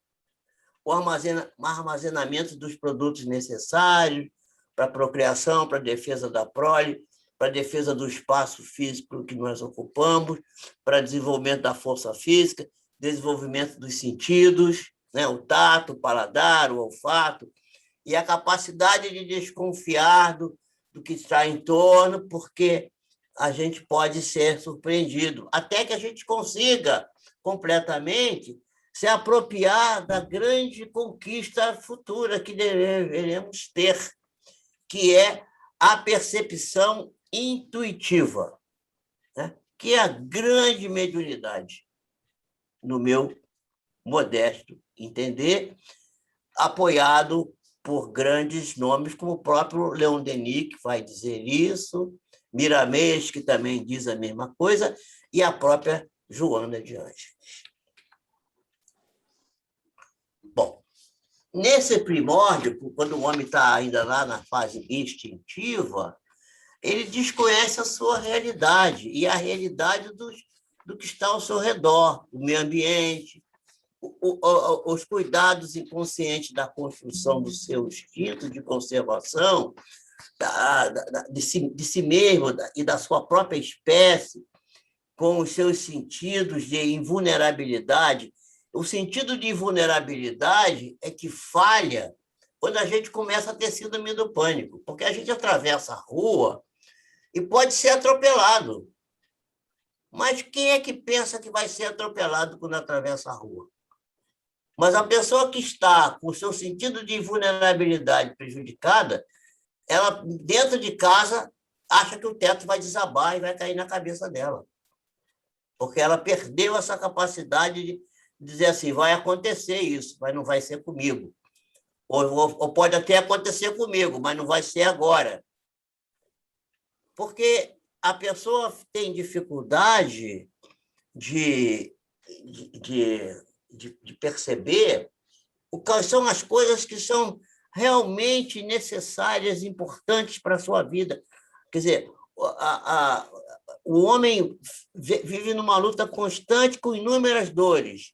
o armazenamento dos produtos necessários para a procriação, para a defesa da prole, para a defesa do espaço físico que nós ocupamos, para o desenvolvimento da força física, desenvolvimento dos sentidos, né? O tato, o paladar, o olfato, e a capacidade de desconfiar do que está em torno, porque a gente pode ser surpreendido, até que a gente consiga completamente se apropriar da grande conquista futura que devemos ter, que é a percepção intuitiva, né? Que é a grande mediunidade, no meu modesto entender, apoiado por grandes nomes, como o próprio Leon Denis, que vai dizer isso, Miramês, que também diz a mesma coisa, e a própria Joana de Ângeles. Bom, nesse primórdio, quando o homem está ainda lá na fase instintiva, ele desconhece a sua realidade e a realidade do que está ao seu redor, o meio ambiente, os cuidados inconscientes da construção do seu instinto de conservação, de si mesmo e da sua própria espécie, com os seus sentidos de invulnerabilidade. O sentido de invulnerabilidade é que falha quando a gente começa a ter síndrome do pânico, porque a gente atravessa a rua e pode ser atropelado. Mas quem é que pensa que vai ser atropelado quando atravessa a rua? Mas a pessoa que está com o seu sentido de vulnerabilidade prejudicada, ela, dentro de casa, acha que o teto vai desabar e vai cair na cabeça dela. Porque ela perdeu essa capacidade de dizer assim, vai acontecer isso, mas não vai ser comigo. Ou pode até acontecer comigo, mas não vai ser agora. Porque a pessoa tem dificuldade de perceber quais são as coisas que são realmente necessárias, importantes para a sua vida. Quer dizer, o homem vive numa luta constante com inúmeras dores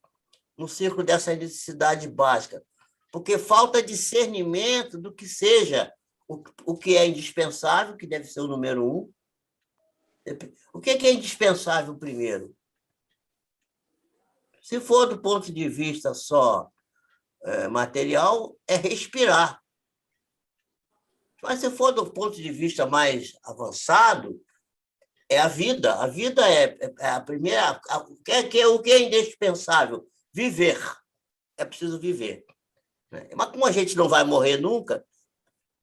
no círculo dessa necessidade básica, porque falta discernimento do que seja o que é indispensável, que deve ser o número 1. O que é indispensável primeiro? Se for do ponto de vista só material, é respirar. Mas se for do ponto de vista mais avançado, é a vida. A vida é a primeira... O que é indispensável? Viver. É preciso viver. Mas como a gente não vai morrer nunca,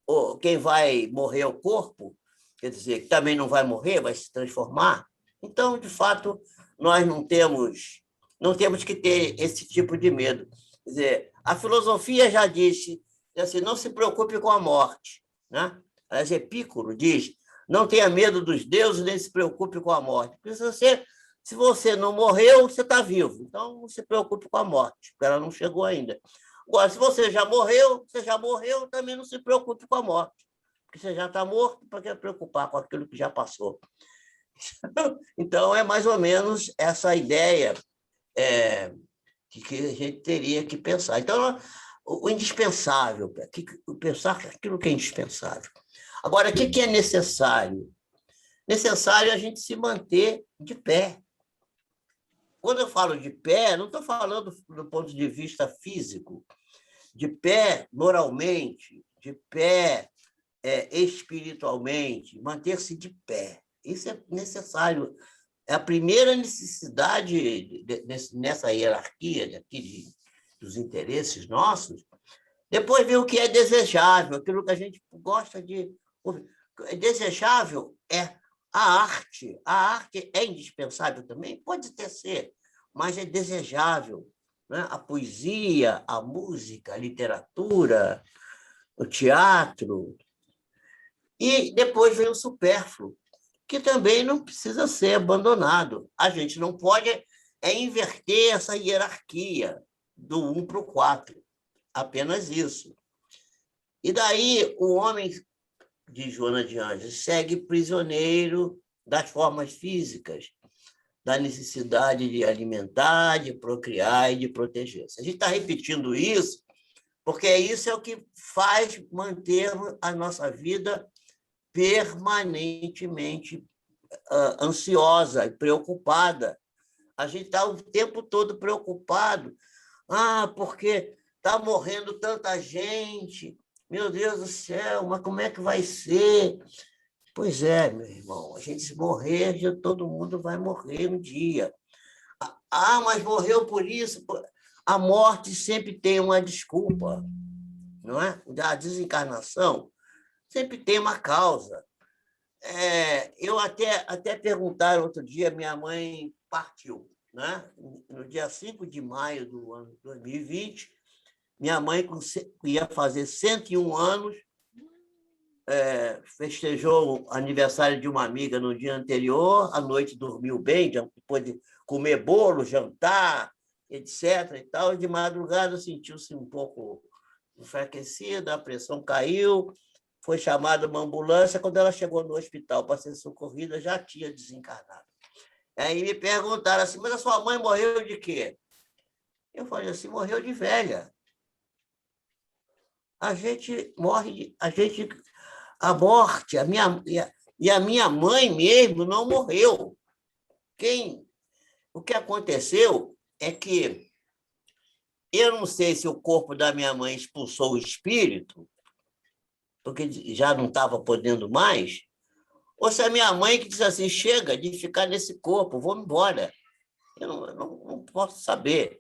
ou quem vai morrer é o corpo, quer dizer, que também não vai morrer, vai se transformar, então, de fato, nós não temos que ter esse tipo de medo. Quer dizer, a filosofia já disse assim, não se preocupe com a morte. Né? Aliás, Epicuro diz, não tenha medo dos deuses, nem se preocupe com a morte. Porque se você não morreu, você está vivo. Então, não se preocupe com a morte, porque ela não chegou ainda. Agora, se você já morreu, também não se preocupe com a morte, porque você já está morto, para que preocupar com aquilo que já passou? Então, é mais ou menos essa ideia que a gente teria que pensar. Então, o indispensável, pensar aquilo que é indispensável. Agora, o que é necessário? Necessário a gente se manter de pé. Quando eu falo de pé, não estou falando do ponto de vista físico, de pé moralmente, de pé espiritualmente, manter-se de pé. Isso é necessário. É a primeira necessidade nessa hierarquia aqui dos interesses nossos. Depois vem o que é desejável, aquilo que a gente gosta de... Desejável é a arte. A arte é indispensável também? Pode até ser, mas é desejável. Né? A poesia, a música, a literatura, o teatro. E depois vem o supérfluo, que também não precisa ser abandonado. A gente não pode inverter essa hierarquia do 1 para o 4. Apenas isso. E daí o homem, de Joana de Anjos, segue prisioneiro das formas físicas, da necessidade de alimentar, de procriar e de proteger-se. A gente está repetindo isso porque isso é o que faz manter a nossa vida permanentemente ansiosa e preocupada. A gente está o tempo todo preocupado. Porque está morrendo tanta gente. Meu Deus do céu, mas como é que vai ser? Pois é, meu irmão, a gente se morrer, todo mundo vai morrer um dia. Mas morreu por isso. A morte sempre tem uma desculpa, não é? A desencarnação sempre tem uma causa. Eu até perguntaram outro dia, minha mãe partiu, né? No dia 5 de maio do ano 2020, minha mãe ia fazer 101 anos, festejou o aniversário de uma amiga no dia anterior, à noite dormiu bem, depois de comer bolo, jantar, etc. E tal, e de madrugada sentiu-se um pouco enfraquecida, a pressão caiu, foi chamada uma ambulância. Quando ela chegou no hospital para ser socorrida, já tinha desencarnado. Aí me perguntaram assim, mas a sua mãe morreu de quê? Eu falei assim, morreu de velha. A gente morre, a morte, e a minha mãe mesmo não morreu. O que aconteceu é que eu não sei se o corpo da minha mãe expulsou o espírito, porque já não estava podendo mais, ou se a minha mãe que disse assim, chega de ficar nesse corpo, vou embora. Eu não posso saber.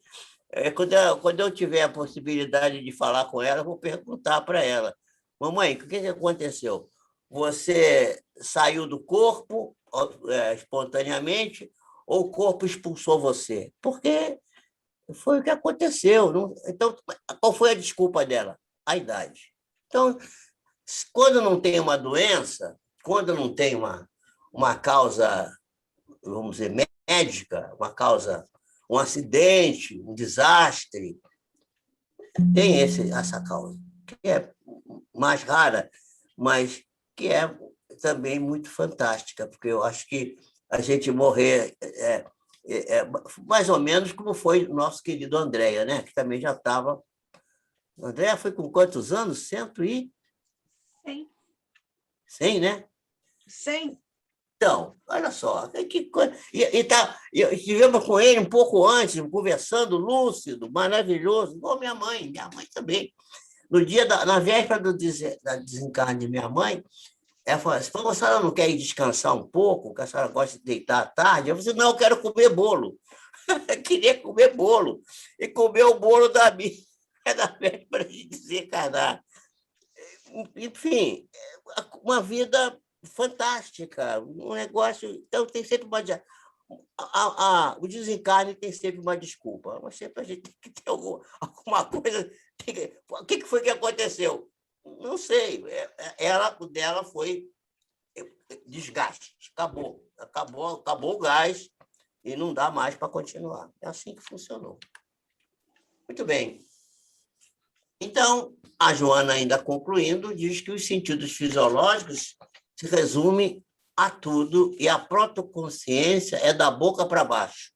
Quando eu tiver a possibilidade de falar com ela, eu vou perguntar para ela, mamãe, o que aconteceu? Você saiu do corpo espontaneamente ou o corpo expulsou você? Porque foi o que aconteceu. Então, qual foi a desculpa dela? A idade. Então, quando não tem uma doença, quando não tem uma causa, vamos dizer, médica, uma causa, um acidente, um desastre, tem essa causa, que é mais rara, mas que é também muito fantástica, porque eu acho que a gente morrer mais ou menos como foi o nosso querido Andréa, né? Que também já estava. Andréa foi com quantos anos? 100. 100, né? 100. Então, olha só, que coisa. Estivemos com ele um pouco antes, conversando, lúcido, maravilhoso, igual minha mãe também. No dia na véspera da desencarne de minha mãe, ela falou assim, a senhora não quer ir descansar um pouco, que a senhora gosta de deitar à tarde? Eu falei, não, eu quero comer bolo. Eu queria comer bolo. E comer o bolo da minha, da véspera de desencarnar. Enfim, uma vida fantástica, um negócio. Então, tem sempre uma. O desencarne tem sempre uma desculpa, mas sempre a gente tem que ter alguma coisa. O que foi que aconteceu? Não sei. O dela foi desgaste. Acabou o gás e não dá mais para continuar. É assim que funcionou. Muito bem. Então, a Joana, ainda concluindo, diz que os sentidos fisiológicos se resumem a tudo e a protoconsciência é da boca para baixo.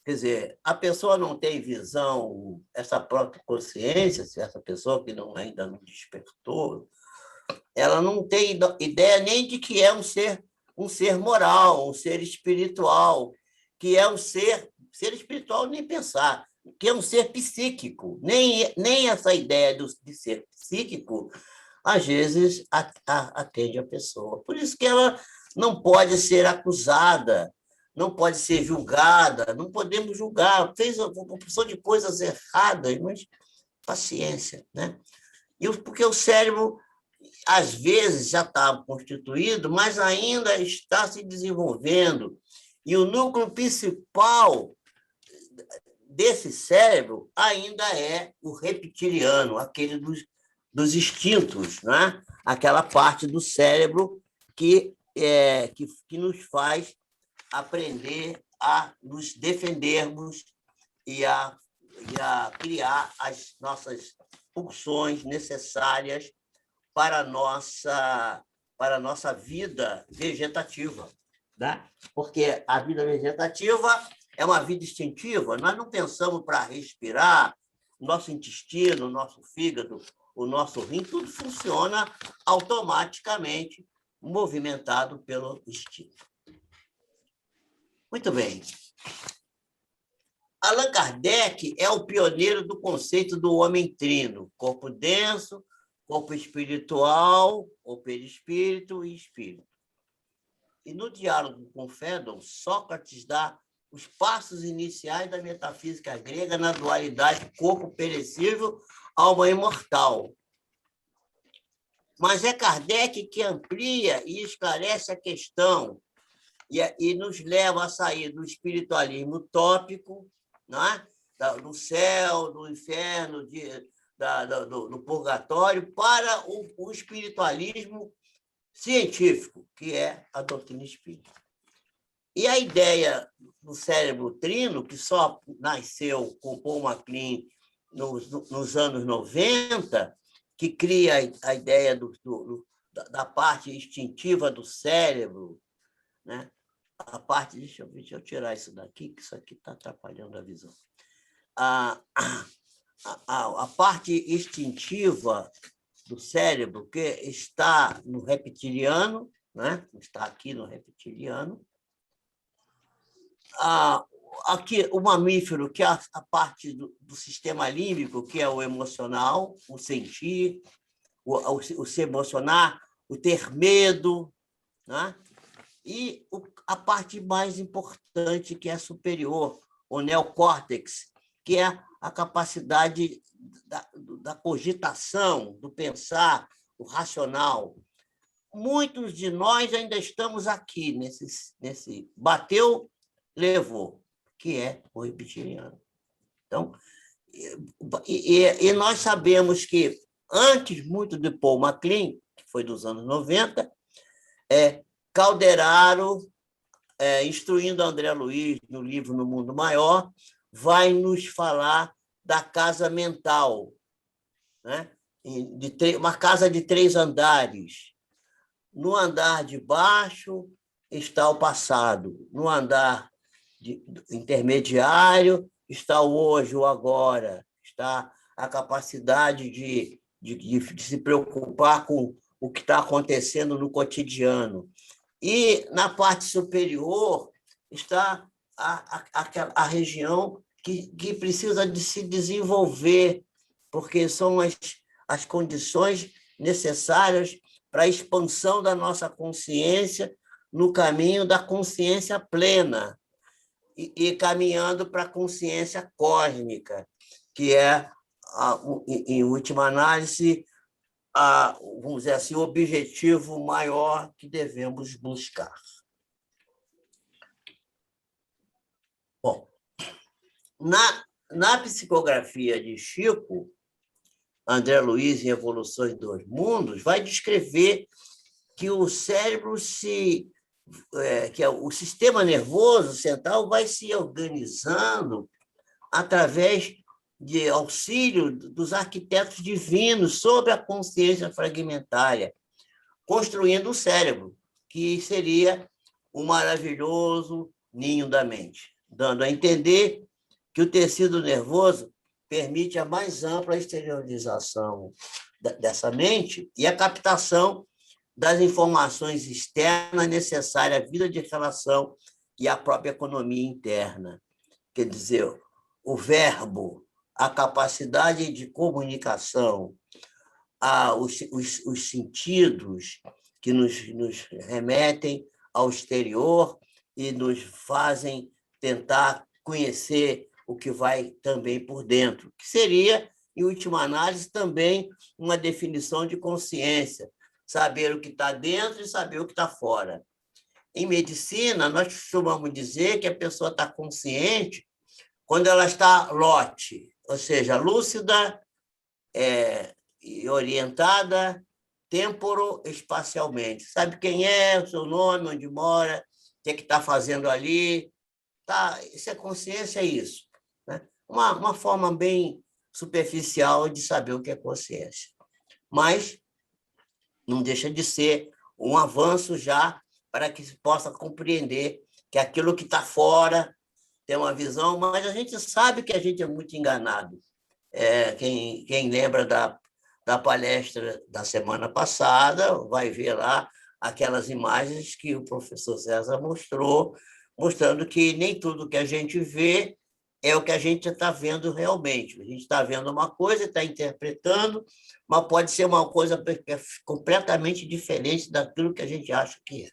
Quer dizer, a pessoa não tem visão, essa protoconsciência, essa pessoa que ainda não despertou, ela não tem ideia nem de que é um ser moral, um ser espiritual, que é um ser espiritual nem pensar, que é um ser psíquico. Nem essa ideia de ser psíquico, às vezes, atende a pessoa. Por isso que ela não pode ser acusada, não pode ser julgada, não podemos julgar, fez uma porção de coisas erradas, mas paciência, né? Porque o cérebro, às vezes, já está constituído, mas ainda está se desenvolvendo. E o núcleo principal desse cérebro ainda é o reptiliano, aquele dos instintos, né? Aquela parte do cérebro que nos faz aprender a nos defendermos e a criar as nossas pulsões necessárias para a nossa vida vegetativa, né? Porque a vida vegetativa é uma vida instintiva, nós não pensamos para respirar, nosso intestino, o nosso fígado, o nosso rim, tudo funciona automaticamente, movimentado pelo instinto. Muito bem. Allan Kardec é o pioneiro do conceito do homem trino, corpo denso, corpo espiritual, ou perispírito e espírito. E no diálogo com Fedon, Sócrates dá os passos iniciais da metafísica grega na dualidade corpo perecível, alma imortal. Mas é Kardec que amplia e esclarece a questão e nos leva a sair do espiritualismo utópico, né? Do céu, do inferno, do purgatório, para o espiritualismo científico, que é a doutrina espírita. E a ideia do cérebro trino, que só nasceu com Paul MacLean nos anos 90, que cria a ideia da parte instintiva do cérebro, né? a parte... Deixa eu tirar isso daqui, que isso aqui está atrapalhando a visão. A parte instintiva do cérebro, que está no reptiliano, né? Está aqui no reptiliano. Aqui, o mamífero, que é a parte do sistema límbico, que é o emocional, o sentir, o se emocionar, o ter medo, né? E a parte mais importante, que é superior, o neocórtex, que é a capacidade da cogitação, do pensar, o racional. Muitos de nós ainda estamos aqui, nesse bateu, levou, que é o reptiliano. Então, e nós sabemos que, antes muito de Paul MacLean, que foi dos anos 90, Calderaro, instruindo André Luiz no livro No Mundo Maior, vai nos falar da casa mental, né? Uma casa de 3 andares. No andar de baixo está o passado, no andar intermediário está o hoje, o agora, está a capacidade de se preocupar com o que está acontecendo no cotidiano. E, na parte superior, está a região que precisa de se desenvolver, porque são as condições necessárias para a expansão da nossa consciência no caminho da consciência plena e caminhando para a consciência cósmica, que é, em última análise, vamos dizer assim, o objetivo maior que devemos buscar. Bom, na psicografia de Chico, André Luiz, em Evoluções dos Mundos, vai descrever que o cérebro que o sistema nervoso central vai se organizando através de auxílio dos arquitetos divinos sobre a consciência fragmentária, construindo o cérebro, que seria o maravilhoso ninho da mente, dando a entender que o tecido nervoso permite a mais ampla exteriorização dessa mente e a captação das informações externas necessárias à vida de relação e à própria economia interna. Quer dizer, o verbo, a capacidade de comunicação, os sentidos que nos remetem ao exterior e nos fazem tentar conhecer o que vai também por dentro, que seria, em última análise, também uma definição de consciência, saber o que está dentro e saber o que está fora. Em medicina, nós costumamos dizer que a pessoa está consciente quando ela está lote, ou seja, lúcida e orientada temporo-espacialmente. Sabe quem é, o seu nome, onde mora, o que está fazendo ali. Tá? Isso é consciência, é isso. Né? Uma forma bem superficial de saber o que é consciência. Mas não deixa de ser um avanço já para que se possa compreender que aquilo que está fora tem uma visão, mas a gente sabe que a gente é muito enganado. Quem lembra da palestra da semana passada vai ver lá aquelas imagens que o professor César mostrou, mostrando que nem tudo que a gente vê é o que a gente está vendo realmente. A gente está vendo uma coisa, está interpretando, mas pode ser uma coisa completamente diferente daquilo que a gente acha que é.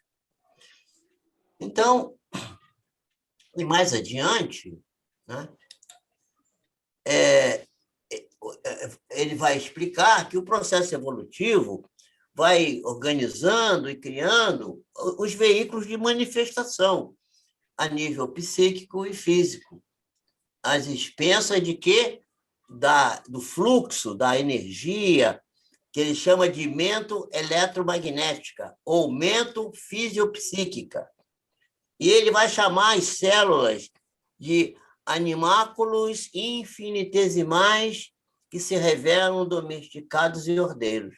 Então, e mais adiante, né, ele vai explicar que o processo evolutivo vai organizando e criando os veículos de manifestação a nível psíquico e físico, às expensas de quê? Do fluxo da energia, que ele chama de mento eletromagnética ou mento fisiopsíquica. E ele vai chamar as células de animáculos infinitesimais que se revelam domesticados e ordeiros.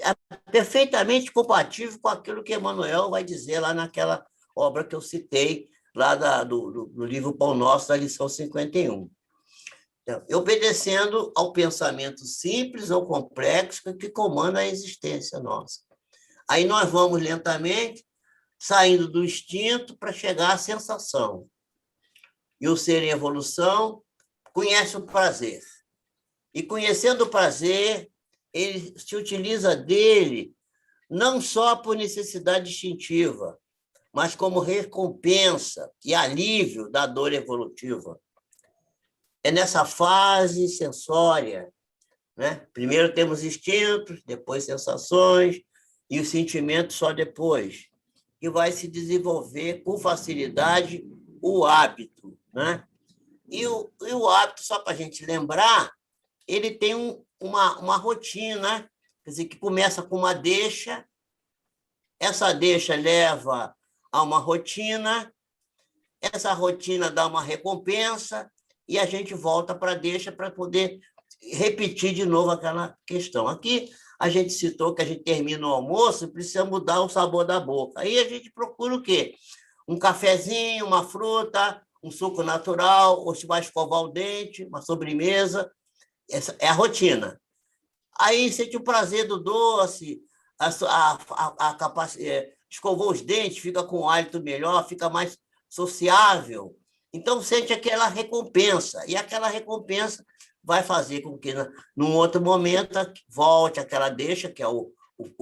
É perfeitamente compatível com aquilo que Emmanuel vai dizer lá naquela obra que eu citei lá do livro Pão Nosso, da lição 51. Então, obedecendo ao pensamento simples ou complexo que comanda a existência nossa. Aí nós vamos lentamente saindo do instinto para chegar à sensação. E o ser em evolução conhece o prazer. E conhecendo o prazer, ele se utiliza dele não só por necessidade instintiva, mas como recompensa e alívio da dor evolutiva. É nessa fase sensória, né? Primeiro temos instintos, depois sensações, e o sentimento só depois, que vai se desenvolver com facilidade o hábito, né? E o hábito, só para a gente lembrar, ele tem uma rotina, quer dizer, que começa com uma deixa, essa deixa leva a uma rotina, essa rotina dá uma recompensa, e a gente volta para a deixa para poder repetir de novo aquela questão. Aqui, a gente citou que a gente termina o almoço e precisa mudar o sabor da boca. Aí a gente procura o quê? Um cafezinho, uma fruta, um suco natural, ou se vai escovar o dente, uma sobremesa. Essa é a rotina. Aí sente o prazer do doce, escovou os dentes, fica com um hálito melhor, fica mais sociável. Então, sente aquela recompensa. E aquela recompensa vai fazer com que, num outro momento, volte aquela deixa, que é o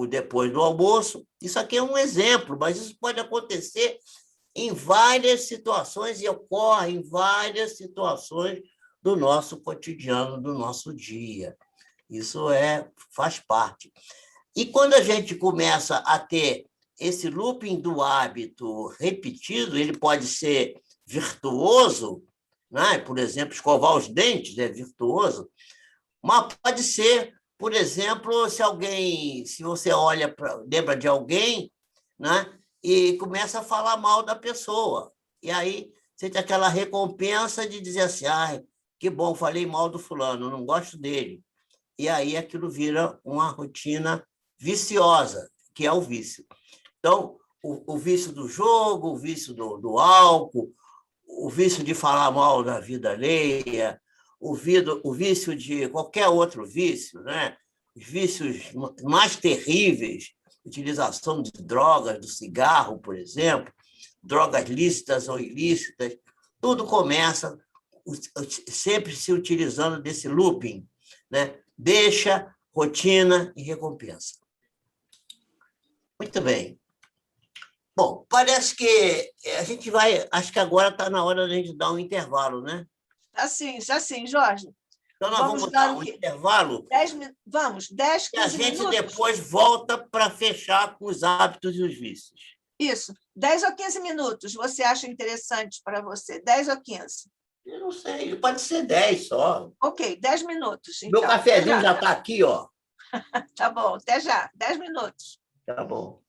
depois do almoço. Isso aqui é um exemplo, mas isso pode acontecer em várias situações e ocorre em várias situações do nosso cotidiano, do nosso dia. Isso faz parte. E quando a gente começa a ter esse looping do hábito repetido, ele pode ser virtuoso, né? Por exemplo, escovar os dentes é virtuoso, mas pode ser, por exemplo, se você lembra de alguém, né? E começa a falar mal da pessoa. E aí você tem aquela recompensa de dizer assim, que bom, falei mal do fulano, não gosto dele. E aí aquilo vira uma rotina viciosa, que é o vício. Então, o vício do jogo, o vício do álcool, o vício de falar mal da vida alheia, o vício de qualquer outro vício, né? Os vícios mais terríveis, utilização de drogas, do cigarro, por exemplo, drogas lícitas ou ilícitas, tudo começa sempre se utilizando desse looping, né? Deixa, rotina e recompensa. Muito bem. Bom, parece que a gente vai... Acho que agora está na hora de a gente dar um intervalo, né? Assim, Jorge. Então, nós vamos dar um intervalo. 10, 15 e a gente minutos. Depois volta para fechar com os hábitos e os vícios. Isso. 10 ou 15 minutos você acha interessante para você? 10 ou 15? Eu não sei, pode ser 10 só. Ok, 10 minutos. Então. Meu cafezinho já está aqui, ó. Tá bom, até já. 10 minutos. Tá bom.